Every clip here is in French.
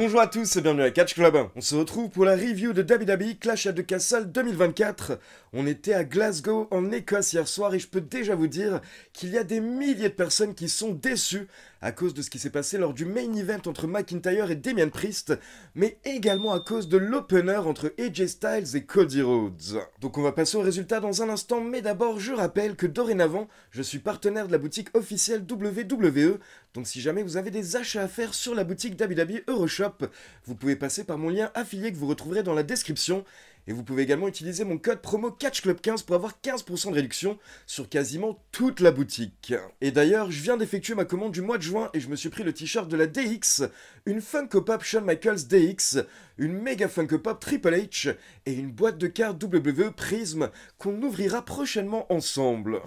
Bonjour à tous et bienvenue à Catch Club. On se retrouve pour la review de WWE Clash at the Castle 2024. On était à Glasgow en Écosse hier soir et je peux déjà vous dire qu'il y a des milliers de personnes qui sont déçues à cause de ce qui s'est passé lors du main event entre McIntyre et Damien Priest, mais également à cause de l'opener entre AJ Styles et Cody Rhodes. Donc on va passer aux résultats dans un instant, mais d'abord je rappelle que dorénavant, je suis partenaire de la boutique officielle WWE, donc si jamais vous avez des achats à faire sur la boutique WWE Euroshop, vous pouvez passer par mon lien affilié que vous retrouverez dans la description. Et vous pouvez également utiliser mon code promo CatchClub15 pour avoir 15% de réduction sur quasiment toute la boutique. Et d'ailleurs, je viens d'effectuer ma commande du mois de juin et je me suis pris le t-shirt de la DX, une Funko Pop Shawn Michaels DX, une méga Funko Pop Triple H et une boîte de cartes WWE Prism qu'on ouvrira prochainement ensemble.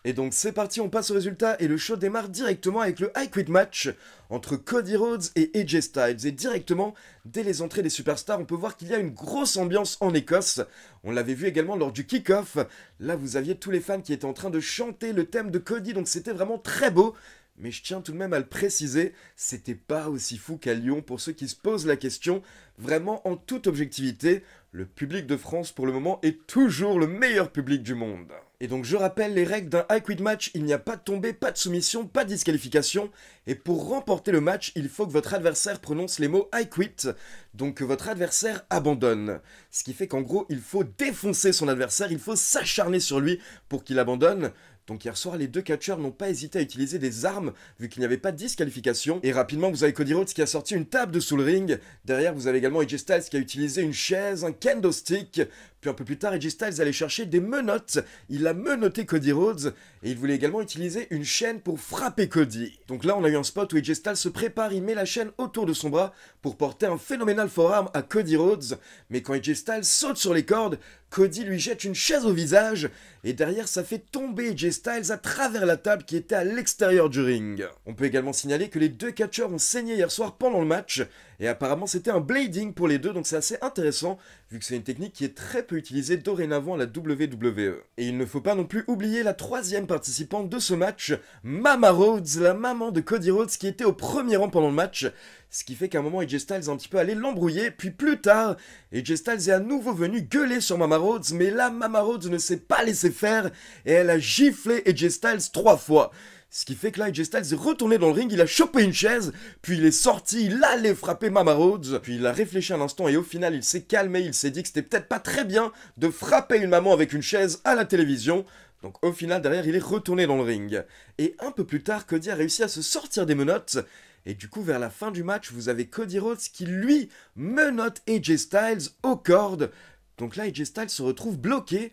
Et donc c'est parti, on passe au résultat et le show démarre directement avec le I Quit match entre Cody Rhodes et AJ Styles. Et directement, dès les entrées des superstars, on peut voir qu'il y a une grosse ambiance en Écosse. On l'avait vu également lors du kick-off. Là, vous aviez tous les fans qui étaient en train de chanter le thème de Cody, donc c'était vraiment très beau. Mais je tiens tout de même à le préciser, c'était pas aussi fou qu'à Lyon pour ceux qui se posent la question. Vraiment, en toute objectivité, le public de France pour le moment est toujours le meilleur public du monde. Et donc je rappelle les règles d'un I Quit match, il n'y a pas de tombée, pas de soumission, pas de disqualification. Et pour remporter le match, il faut que votre adversaire prononce les mots I Quit, donc que votre adversaire abandonne. Ce qui fait qu'en gros, il faut défoncer son adversaire, il faut s'acharner sur lui pour qu'il abandonne. Donc hier soir, les deux catcheurs n'ont pas hésité à utiliser des armes, vu qu'il n'y avait pas de disqualification. Et rapidement, vous avez Cody Rhodes qui a sorti une table de sous le ring. Derrière, vous avez également AJ Styles qui a utilisé une chaise, un kendo stick. Puis un peu plus tard, AJ Styles allait chercher des menottes. Il a menotté Cody Rhodes. Et il voulait également utiliser une chaîne pour frapper Cody. Donc là, on a eu un spot où AJ Styles se prépare, il met la chaîne autour de son bras pour porter un phénoménal forearm à Cody Rhodes. Mais quand AJ Styles saute sur les cordes, Cody lui jette une chaise au visage. Et derrière, ça fait tomber AJ Styles à travers la table qui était à l'extérieur du ring. On peut également signaler que les deux catcheurs ont saigné hier soir pendant le match. Et apparemment, c'était un blading pour les deux, donc c'est assez intéressant, vu que c'est une technique qui est très peu utilisée dorénavant à la WWE. Et il ne faut pas non plus oublier la troisième participante de ce match, Mama Rhodes, la maman de Cody Rhodes, qui était au premier rang pendant le match. Ce qui fait qu'à un moment, AJ Styles a un petit peu allé l'embrouiller, puis plus tard, AJ Styles est à nouveau venu gueuler sur Mama Rhodes, mais là, Mama Rhodes ne s'est pas laissé faire, et elle a giflé AJ Styles 3 fois. Ce qui fait que là, AJ Styles est retourné dans le ring, il a chopé une chaise, puis il est sorti, il allait frapper Mama Rhodes, puis il a réfléchi un instant et au final, il s'est calmé, il s'est dit que c'était peut-être pas très bien de frapper une maman avec une chaise à la télévision. Donc au final, derrière, il est retourné dans le ring. Et un peu plus tard, Cody a réussi à se sortir des menottes, et du coup, vers la fin du match, vous avez Cody Rhodes qui, lui, menotte AJ Styles aux cordes. Donc là, AJ Styles se retrouve bloqué.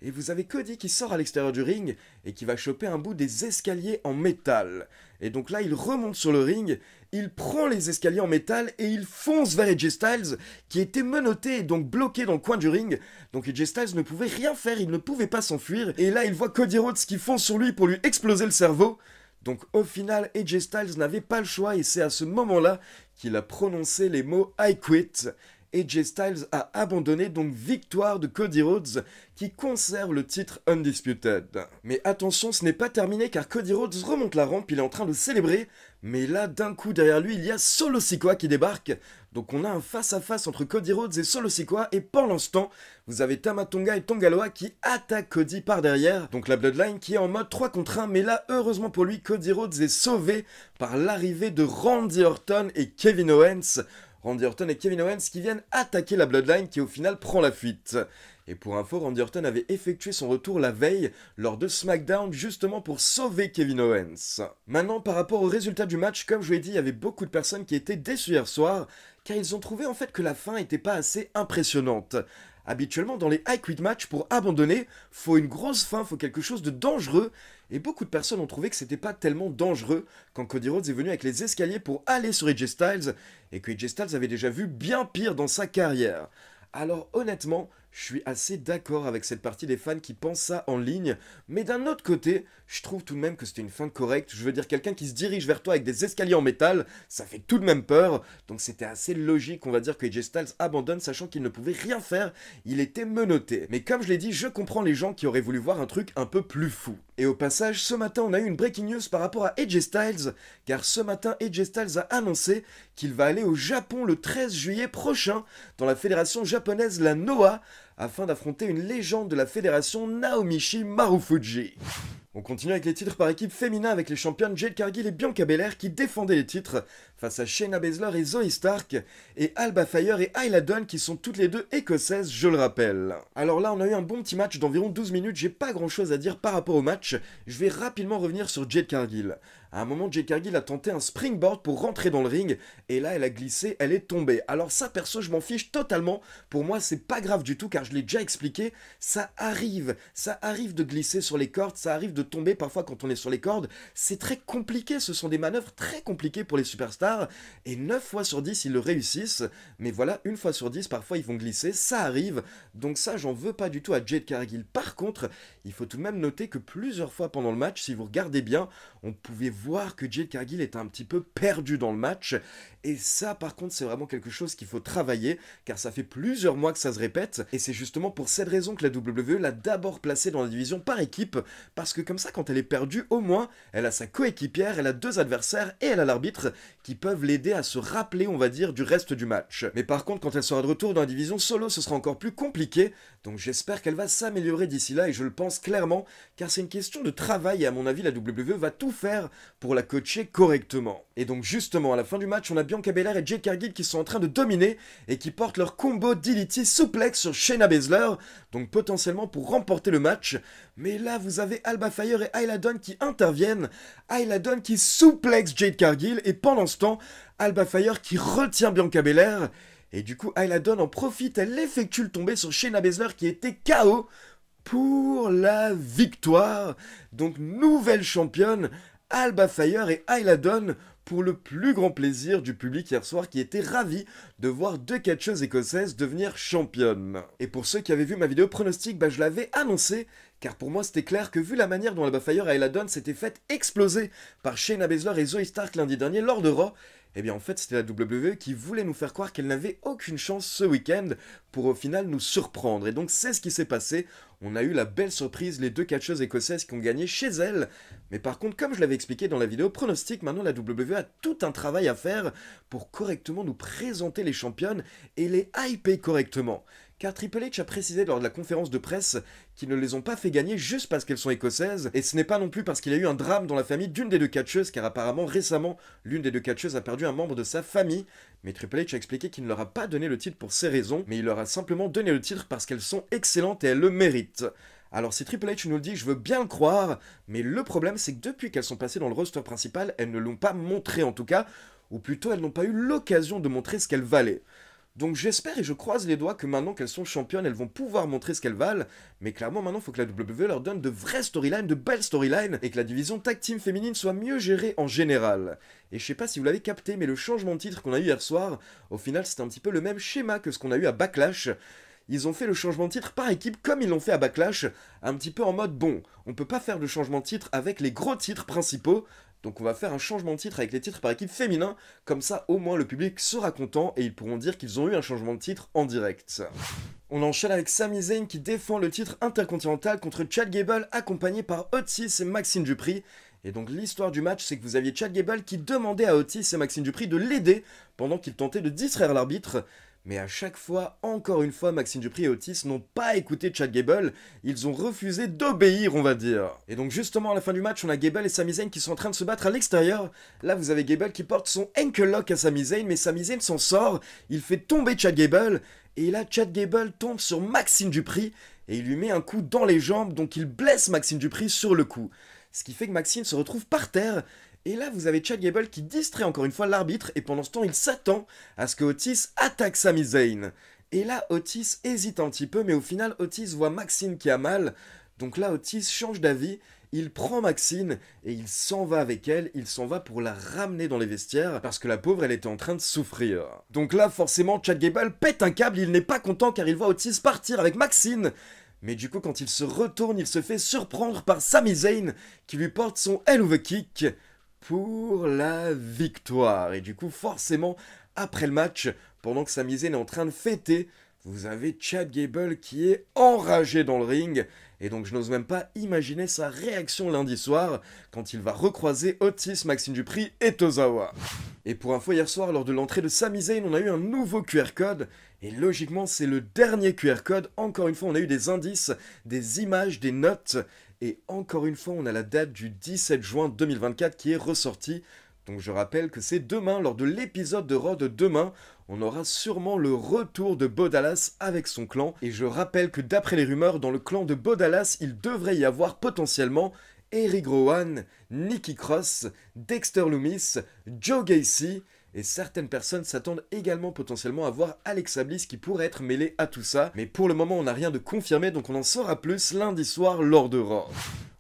Et vous avez Cody qui sort à l'extérieur du ring et qui va choper un bout des escaliers en métal. Et donc là, il remonte sur le ring, il prend les escaliers en métal et il fonce vers AJ Styles qui était menotté et donc bloqué dans le coin du ring. Donc AJ Styles ne pouvait rien faire, il ne pouvait pas s'enfuir. Et là, il voit Cody Rhodes qui fonce sur lui pour lui exploser le cerveau. Donc au final, AJ Styles n'avait pas le choix et c'est à ce moment-là qu'il a prononcé les mots I Quit. AJ Styles a abandonné, donc victoire de Cody Rhodes qui conserve le titre Undisputed. Mais attention, ce n'est pas terminé car Cody Rhodes remonte la rampe, il est en train de célébrer, mais là d'un coup derrière lui il y a Solo Sikoa qui débarque. Donc on a un face-à-face entre Cody Rhodes et Solo Sikoa et pendant ce temps, vous avez Tama Tonga et Tanga Loa qui attaquent Cody par derrière. Donc la Bloodline qui est en mode 3 contre 1, mais là heureusement pour lui, Cody Rhodes est sauvé par l'arrivée de Randy Orton et Kevin Owens. Randy Orton et Kevin Owens qui viennent attaquer la Bloodline qui au final prend la fuite. Et pour info, Randy Orton avait effectué son retour la veille lors de SmackDown justement pour sauver Kevin Owens. Maintenant par rapport au résultat du match, comme je vous l'ai dit, il y avait beaucoup de personnes qui étaient déçues hier soir car ils ont trouvé en fait que la fin n'était pas assez impressionnante. Habituellement, dans les I Quit match, pour abandonner, faut une grosse fin, faut quelque chose de dangereux. Et beaucoup de personnes ont trouvé que c'était pas tellement dangereux quand Cody Rhodes est venu avec les escaliers pour aller sur AJ Styles et que AJ Styles avait déjà vu bien pire dans sa carrière. Alors honnêtement, Je suis assez d'accord avec cette partie des fans qui pensent ça en ligne, mais d'un autre côté, je trouve tout de même que c'était une fin correcte. Je veux dire, quelqu'un qui se dirige vers toi avec des escaliers en métal, ça fait tout de même peur, donc c'était assez logique, on va dire, que AJ Styles abandonne, sachant qu'il ne pouvait rien faire, il était menotté. Mais comme je l'ai dit, je comprends les gens qui auraient voulu voir un truc un peu plus fou. Et au passage, ce matin, on a eu une breaking news par rapport à AJ Styles, car ce matin, AJ Styles a annoncé qu'il va aller au Japon le 13 juillet prochain, dans la fédération japonaise, la Noah, afin d'affronter une légende de la fédération, Naomichi Marufuji. On continue avec les titres par équipe féminin avec les championnes Jade Cargill et Bianca Belair qui défendaient les titres face à Shayna Baszler et Zoey Stark et Alba Fire et Ayla Dawn qui sont toutes les deux écossaises, je le rappelle. Alors là, on a eu un bon petit match d'environ 12 minutes, j'ai pas grand chose à dire par rapport au match, je vais rapidement revenir sur Jade Cargill. À un moment, Jade Cargill a tenté un springboard pour rentrer dans le ring, et là, elle a glissé, elle est tombée. Alors ça, perso, je m'en fiche totalement. Pour moi, c'est pas grave du tout, car je l'ai déjà expliqué. Ça arrive de glisser sur les cordes, ça arrive de tomber parfois quand on est sur les cordes. C'est très compliqué, ce sont des manœuvres très compliquées pour les superstars, et 9 fois sur 10, ils le réussissent. Mais voilà, 1 fois sur 10, parfois, ils vont glisser, ça arrive. Donc ça, j'en veux pas du tout à Jade Cargill. Par contre, il faut tout de même noter que plusieurs fois pendant le match, si vous regardez bien, on pouvait voir que Jade Cargill est un petit peu perdu dans le match, et ça par contre c'est vraiment quelque chose qu'il faut travailler, car ça fait plusieurs mois que ça se répète, et c'est justement pour cette raison que la WWE l'a d'abord placée dans la division par équipe, parce que comme ça quand elle est perdue, au moins elle a sa coéquipière, elle a 2 adversaires, et elle a l'arbitre qui peuvent l'aider à se rappeler, on va dire, du reste du match. Mais par contre quand elle sera de retour dans la division solo, ce sera encore plus compliqué, donc j'espère qu'elle va s'améliorer d'ici là, et je le pense clairement, car c'est une question de travail, et à mon avis la WWE va tout faire pour la coacher correctement. Et donc justement, à la fin du match, on a Bianca Belair et Jade Cargill qui sont en train de dominer et qui portent leur combo DDT suplex sur Shayna Baszler, donc potentiellement pour remporter le match. Mais là, vous avez Alba Fire et Ayla Dawn qui interviennent, Ayla Dawn qui suplex Jade Cargill, et pendant ce temps, Alba Fire qui retient Bianca Belair, et du coup, Ayla Dawn en profite, elle effectue le tombé sur Shayna Baszler qui était KO pour la victoire. Donc nouvelle championne, Alba Fire et Ayla Dawn, pour le plus grand plaisir du public hier soir qui était ravi de voir 2 catcheuses écossaises devenir championnes. Et pour ceux qui avaient vu ma vidéo pronostic, je l'avais annoncé, car pour moi c'était clair que vu la manière dont Alba Fire et Ayla Dawn s'étaient faites exploser par Shayna Baszler et Zoey Stark lundi dernier lors de Raw, eh bien en fait c'était la WWE qui voulait nous faire croire qu'elle n'avait aucune chance ce week-end pour au final nous surprendre. Et donc c'est ce qui s'est passé, on a eu la belle surprise, les 2 catcheuses écossaises qui ont gagné chez elles. Mais par contre, comme je l'avais expliqué dans la vidéo pronostic, maintenant la WWE a tout un travail à faire pour correctement nous présenter les championnes et les hyper correctement. Car Triple H a précisé lors de la conférence de presse qu'ils ne les ont pas fait gagner juste parce qu'elles sont écossaises, et ce n'est pas non plus parce qu'il y a eu un drame dans la famille d'une des 2 catcheuses, car apparemment récemment l'une des 2 catcheuses a perdu un membre de sa famille, mais Triple H a expliqué qu'il ne leur a pas donné le titre pour ces raisons, mais il leur a simplement donné le titre parce qu'elles sont excellentes et elles le méritent. Alors si Triple H nous le dit, je veux bien le croire, mais le problème c'est que depuis qu'elles sont passées dans le roster principal, elles ne l'ont pas montré en tout cas, ou plutôt elles n'ont pas eu l'occasion de montrer ce qu'elles valaient. Donc j'espère et je croise les doigts que maintenant qu'elles sont championnes, elles vont pouvoir montrer ce qu'elles valent, mais clairement maintenant il faut que la WWE leur donne de vraies storylines, de belles storylines, et que la division tag team féminine soit mieux gérée en général. Et je sais pas si vous l'avez capté, mais le changement de titre qu'on a eu hier soir, au final c'était un petit peu le même schéma que ce qu'on a eu à Backlash. Ils ont fait le changement de titre par équipe comme ils l'ont fait à Backlash, un petit peu en mode bon, on peut pas faire de changement de titre avec les gros titres principaux, donc on va faire un changement de titre avec les titres par équipe féminin, comme ça au moins le public sera content et ils pourront dire qu'ils ont eu un changement de titre en direct. On enchaîne avec Sami Zayn qui défend le titre intercontinental contre Chad Gable accompagné par Otis et Maxxine Dupri. Et donc l'histoire du match c'est que vous aviez Chad Gable qui demandait à Otis et Maxxine Dupri de l'aider pendant qu'il tentait de distraire l'arbitre. Mais à chaque fois, encore une fois, Maxxine Dupri et Otis n'ont pas écouté Chad Gable, ils ont refusé d'obéir, on va dire. Et donc justement, à la fin du match, on a Gable et Sami Zayn qui sont en train de se battre à l'extérieur. Là, vous avez Gable qui porte son ankle lock à Sami Zayn, mais Sami Zayn s'en sort, il fait tomber Chad Gable, et là, Chad Gable tombe sur Maxxine Dupri, et il lui met un coup dans les jambes, donc il blesse Maxxine Dupri sur le coup. Ce qui fait que Maxxine se retrouve par terre, et là, vous avez Chad Gable qui distrait encore une fois l'arbitre, et pendant ce temps, il s'attend à ce que Otis attaque Sami Zayn. Et là, Otis hésite un petit peu, mais au final, Otis voit Maxxine qui a mal, donc là, Otis change d'avis, il prend Maxine et il s'en va avec elle, il s'en va pour la ramener dans les vestiaires parce que la pauvre elle était en train de souffrir. Donc là forcément Chad Gable pète un câble, il n'est pas content car il voit Otis partir avec Maxine. Mais du coup quand il se retourne, il se fait surprendre par Sami Zayn qui lui porte son Hell of a Kick pour la victoire. Et du coup forcément après le match, pendant que Sami Zayn est en train de fêter, vous avez Chad Gable qui est enragé dans le ring. Et donc je n'ose même pas imaginer sa réaction lundi soir quand il va recroiser Otis, Maxine Dupri et Tozawa. Et pour info, hier soir, lors de l'entrée de Sami Zayn, on a eu un nouveau QR code. Et logiquement, c'est le dernier QR code. Encore une fois, on a eu des indices, des images, des notes. Et encore une fois, on a la date du 17 juin 2024 qui est ressortie. Donc je rappelle que c'est demain, lors de l'épisode de Raw de demain, on aura sûrement le retour de Bo Dallas avec son clan. Et je rappelle que d'après les rumeurs, dans le clan de Bo Dallas, il devrait y avoir potentiellement Eric Rowan, Nikki Cross, Dexter Lumis, Joe Gacy. Et certaines personnes s'attendent également potentiellement à voir Alexa Bliss qui pourrait être mêlée à tout ça. Mais pour le moment, on n'a rien de confirmé, donc on en saura plus lundi soir lors de Raw.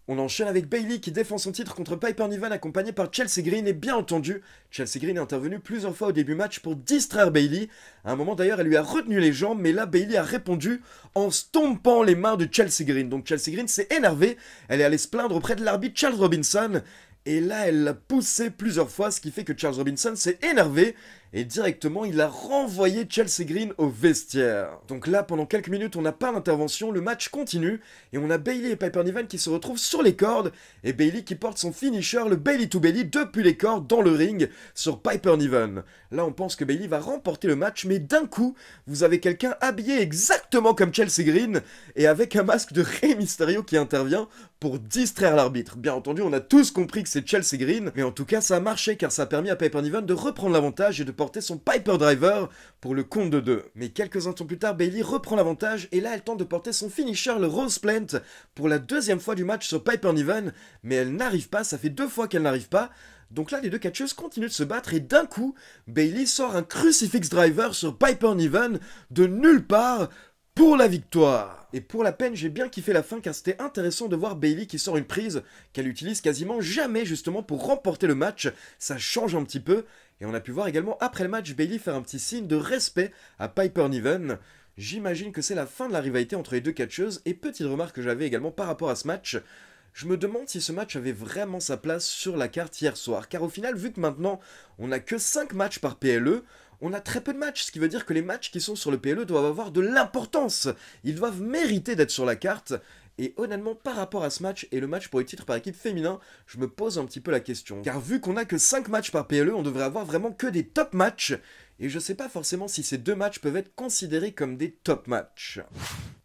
On enchaîne avec Bayley qui défend son titre contre Piper Niven accompagnée par Chelsea Green et bien entendu, Chelsea Green est intervenue plusieurs fois au début match pour distraire Bayley. À un moment d'ailleurs, elle lui a retenu les jambes, mais là Bayley a répondu en stompant les mains de Chelsea Green. Donc Chelsea Green s'est énervée, elle est allée se plaindre auprès de l'arbitre Charles Robinson. Et là, elle l'a poussé plusieurs fois, ce qui fait que Charles Robinson s'est énervé et directement, il a renvoyé Chelsea Green au vestiaire. Donc là, pendant quelques minutes, on n'a pas d'intervention, le match continue et on a Bayley et Piper Niven qui se retrouvent sur les cordes et Bayley qui porte son finisher, le Bayley to Bayley, depuis les cordes dans le ring sur Piper Niven. Là, on pense que Bayley va remporter le match, mais d'un coup, vous avez quelqu'un habillé exactement comme Chelsea Green et avec un masque de Rey Mysterio qui intervient pour distraire l'arbitre. Bien entendu, on a tous compris que c'est Chelsea Green, mais en tout cas, ça a marché car ça a permis à Piper Niven de reprendre l'avantage et de porter son Piper Driver pour le compte de 2. Mais quelques instants plus tard, Bayley reprend l'avantage et là, elle tente de porter son finisher, le Rose Plant, pour la deuxième fois du match sur Piper Niven, mais elle n'arrive pas, ça fait 2 fois qu'elle n'arrive pas. Donc là, les deux catcheuses continuent de se battre et d'un coup, Bayley sort un Crucifix Driver sur Piper Niven de nulle part pour la victoire. Et pour la peine, j'ai bien kiffé la fin car c'était intéressant de voir Bayley qui sort une prise qu'elle utilise quasiment jamais justement pour remporter le match. Ça change un petit peu. Et on a pu voir également après le match Bayley faire un petit signe de respect à Piper Niven. J'imagine que c'est la fin de la rivalité entre les deux catcheuses. Et petite remarque que j'avais également par rapport à ce match, je me demande si ce match avait vraiment sa place sur la carte hier soir. Car au final, vu que maintenant on n'a que 5 matchs par PLE, on a très peu de matchs, ce qui veut dire que les matchs qui sont sur le PLE doivent avoir de l'importance. Ils doivent mériter d'être sur la carte. Et honnêtement, par rapport à ce match et le match pour le titre par équipe féminin, je me pose un petit peu la question. Car vu qu'on a que 5 matchs par PLE, on devrait avoir vraiment que des top matchs. Et je sais pas forcément si ces 2 matchs peuvent être considérés comme des top matchs.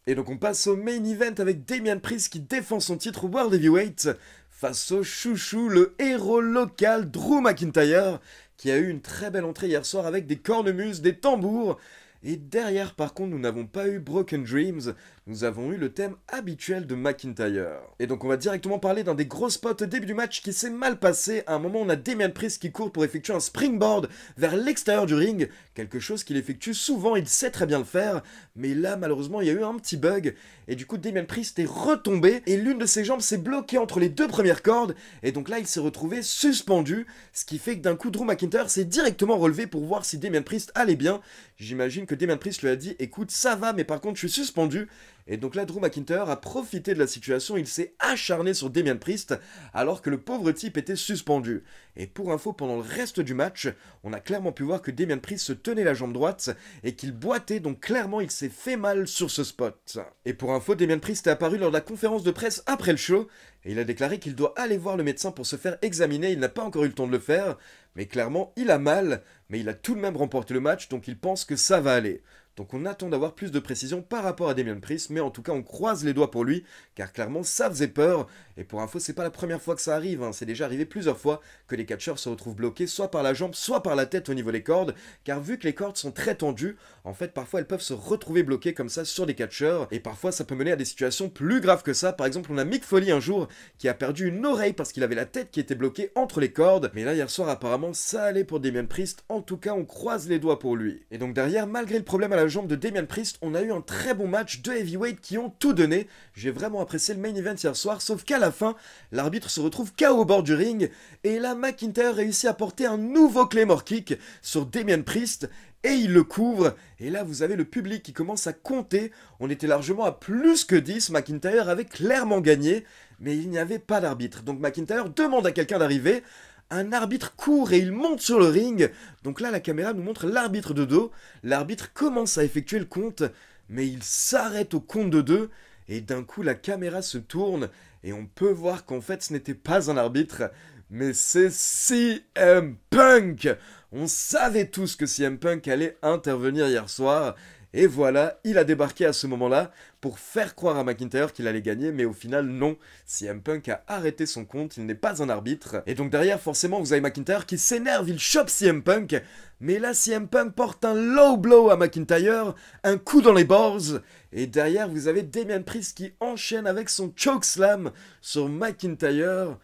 Et donc on passe au main event avec Damian Priest qui défend son titre World Heavyweight face au chouchou, le héros local Drew McIntyre, qui a eu une très belle entrée hier soir avec des cornemuses, des tambours. Et derrière, par contre, nous n'avons pas eu Broken Dreams, nous avons eu le thème habituel de McIntyre. Et donc on va directement parler d'un des gros spots au début du match qui s'est mal passé. À un moment, on a Damian Priest qui court pour effectuer un springboard vers l'extérieur du ring, quelque chose qu'il effectue souvent, il sait très bien le faire, mais là, malheureusement, il y a eu un petit bug, et du coup, Damian Priest est retombé, et l'une de ses jambes s'est bloquée entre les 2 premières cordes, et donc là, il s'est retrouvé suspendu, ce qui fait que d'un coup, Drew McIntyre s'est directement relevé pour voir si Damian Priest allait bien. J'imagine que Damian Priest lui a dit « Écoute, ça va, mais par contre, je suis suspendu ». Et donc là, Drew McIntyre a profité de la situation, il s'est acharné sur Damian Priest, alors que le pauvre type était suspendu. Et pour info, pendant le reste du match, on a clairement pu voir que Damian Priest se tenait la jambe droite, et qu'il boitait, donc clairement, il s'est fait mal sur ce spot. Et pour info, Damian Priest est apparu lors de la conférence de presse après le show, et il a déclaré qu'il doit aller voir le médecin pour se faire examiner, il n'a pas encore eu le temps de le faire, mais clairement, il a mal, mais il a tout de même remporté le match, donc il pense que ça va aller. Donc on attend d'avoir plus de précision par rapport à Damian Priest, mais en tout cas on croise les doigts pour lui, car clairement ça faisait peur, et pour info c'est pas la première fois que ça arrive, hein. C'est déjà arrivé plusieurs fois que les catcheurs se retrouvent bloqués soit par la jambe, soit par la tête au niveau des cordes, car vu que les cordes sont très tendues, en fait parfois elles peuvent se retrouver bloquées comme ça sur des catcheurs, et parfois ça peut mener à des situations plus graves que ça. Par exemple on a Mick Foley un jour qui a perdu une oreille parce qu'il avait la tête qui était bloquée entre les cordes, mais là hier soir apparemment ça allait pour Damian Priest, en tout cas on croise les doigts pour lui. Et donc derrière, malgré le problème à la la jambe de Damian Priest, on a eu un très bon match de heavyweight qui ont tout donné. J'ai vraiment apprécié le main event hier soir, sauf qu'à la fin, l'arbitre se retrouve KO au bord du ring, et là McIntyre réussit à porter un nouveau Claymore Kick sur Damian Priest, et il le couvre, et là vous avez le public qui commence à compter. On était largement à plus que 10, McIntyre avait clairement gagné, mais il n'y avait pas d'arbitre. Donc McIntyre demande à quelqu'un d'arriver, un arbitre court et il monte sur le ring. Donc là la caméra nous montre l'arbitre de dos, l'arbitre commence à effectuer le compte, mais il s'arrête au compte de 2, et d'un coup la caméra se tourne, et on peut voir qu'en fait ce n'était pas un arbitre, mais c'est CM Punk. On savait tous que CM Punk allait intervenir hier soir, et voilà, il a débarqué à ce moment-là pour faire croire à McIntyre qu'il allait gagner, mais au final non, CM Punk a arrêté son compte, il n'est pas un arbitre. Et donc derrière, forcément, vous avez McIntyre qui s'énerve, il chope CM Punk, mais là CM Punk porte un low blow à McIntyre, un coup dans les balls, et derrière vous avez Damian Priest qui enchaîne avec son chokeslam sur McIntyre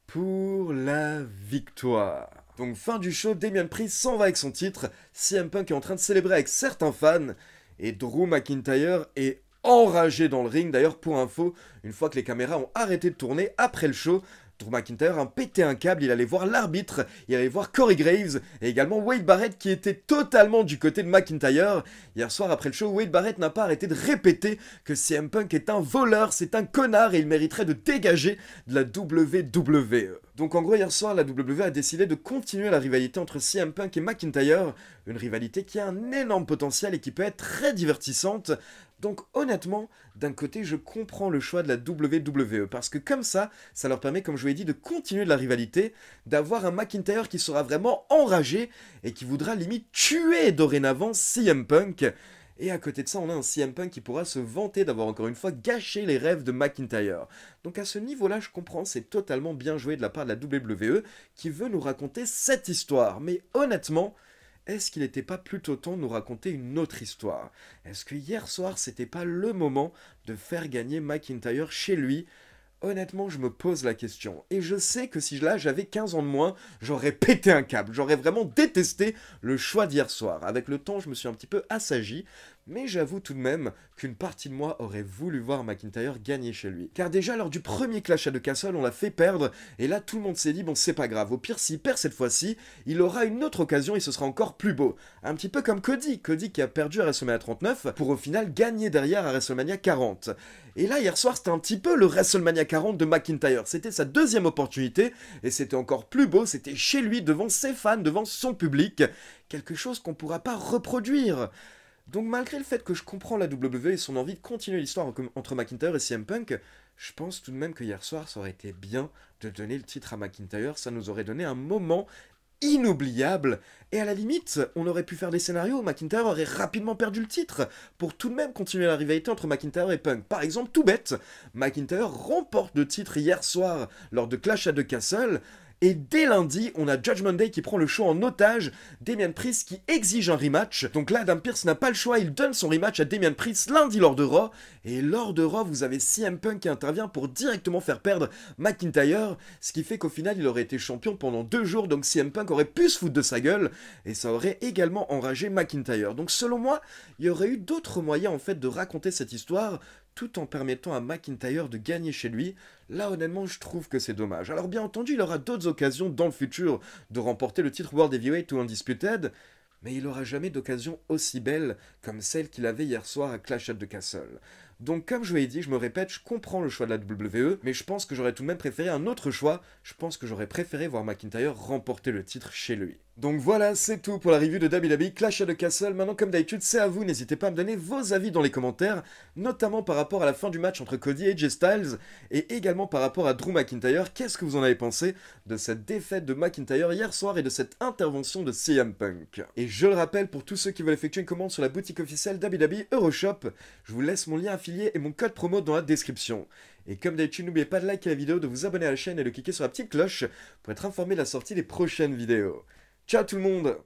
pour la victoire. Donc fin du show, Damian Priest s'en va avec son titre, CM Punk est en train de célébrer avec certains fans, et Drew McIntyre est enragé dans le ring. D'ailleurs, pour info, une fois que les caméras ont arrêté de tourner après le show, Drew McIntyre a pété un câble, il allait voir l'arbitre, il allait voir Corey Graves, et également Wade Barrett qui était totalement du côté de McIntyre. Hier soir après le show, Wade Barrett n'a pas arrêté de répéter que CM Punk est un voleur, c'est un connard et il mériterait de dégager de la WWE. Donc en gros hier soir, la WWE a décidé de continuer la rivalité entre CM Punk et McIntyre, une rivalité qui a un énorme potentiel et qui peut être très divertissante. Donc honnêtement, d'un côté, je comprends le choix de la WWE, parce que comme ça leur permet, comme je vous l'ai dit, de continuer de la rivalité, d'avoir un McIntyre qui sera vraiment enragé et qui voudra limite tuer dorénavant CM Punk. Et à côté de ça, on a un CM Punk qui pourra se vanter d'avoir encore une fois gâché les rêves de McIntyre. Donc à ce niveau-là, je comprends, c'est totalement bien joué de la part de la WWE qui veut nous raconter cette histoire. Mais honnêtement, est-ce qu'il n'était pas plutôt temps de nous raconter une autre histoire? Est-ce que hier soir, c'était pas le moment de faire gagner McIntyre chez lui? Honnêtement, je me pose la question. Et je sais que si là, j'avais 15 ans de moins, j'aurais pété un câble. J'aurais vraiment détesté le choix d'hier soir. Avec le temps, je me suis un petit peu assagi. Mais j'avoue tout de même qu'une partie de moi aurait voulu voir McIntyre gagner chez lui. Car déjà, lors du premier clash à The Castle, on l'a fait perdre. Et là, tout le monde s'est dit, bon, c'est pas grave. Au pire, s'il perd cette fois-ci, il aura une autre occasion et ce sera encore plus beau. Un petit peu comme Cody. Cody qui a perdu à WrestleMania 39 pour au final gagner derrière à WrestleMania 40. Et là, hier soir, c'était un petit peu le WrestleMania 40 de McIntyre. C'était sa deuxième opportunité et c'était encore plus beau. C'était chez lui, devant ses fans, devant son public. Quelque chose qu'on pourra pas reproduire. Donc malgré le fait que je comprends la WWE et son envie de continuer l'histoire entre McIntyre et CM Punk, je pense tout de même que hier soir, ça aurait été bien de donner le titre à McIntyre. Ça nous aurait donné un moment inoubliable. Et à la limite, on aurait pu faire des scénarios où McIntyre aurait rapidement perdu le titre pour tout de même continuer la rivalité entre McIntyre et Punk. Par exemple, tout bête, McIntyre remporte le titre hier soir lors de Clash at the Castle. Et dès lundi, on a Judgment Day qui prend le show en otage, Damian Priest qui exige un rematch. Donc là, Adam Pearce n'a pas le choix, il donne son rematch à Damian Priest lundi lors de Raw. Et lors de Raw, vous avez CM Punk qui intervient pour directement faire perdre McIntyre, ce qui fait qu'au final, il aurait été champion pendant 2 jours, donc CM Punk aurait pu se foutre de sa gueule, et ça aurait également enragé McIntyre. Donc selon moi, il y aurait eu d'autres moyens en fait de raconter cette histoire, tout en permettant à McIntyre de gagner chez lui. Là, honnêtement, je trouve que c'est dommage. Alors bien entendu, il aura d'autres occasions dans le futur de remporter le titre World Heavyweight ou Undisputed, mais il n'aura jamais d'occasion aussi belle comme celle qu'il avait hier soir à Clash at the Castle. Donc comme je vous l'ai dit, je me répète, je comprends le choix de la WWE, mais je pense que j'aurais tout de même préféré un autre choix. Je pense que j'aurais préféré voir McIntyre remporter le titre chez lui. Donc voilà, c'est tout pour la review de WWE Clash at the Castle. Maintenant, comme d'habitude, c'est à vous. N'hésitez pas à me donner vos avis dans les commentaires, notamment par rapport à la fin du match entre Cody et AJ Styles, et également par rapport à Drew McIntyre. Qu'est-ce que vous en avez pensé de cette défaite de McIntyre hier soir et de cette intervention de CM Punk? Et je le rappelle, pour tous ceux qui veulent effectuer une commande sur la boutique officielle WWE Euroshop, je vous laisse mon lien affilié et mon code promo dans la description. Et comme d'habitude, n'oubliez pas de liker la vidéo, de vous abonner à la chaîne et de cliquer sur la petite cloche pour être informé de la sortie des prochaines vidéos. Ciao tout le monde!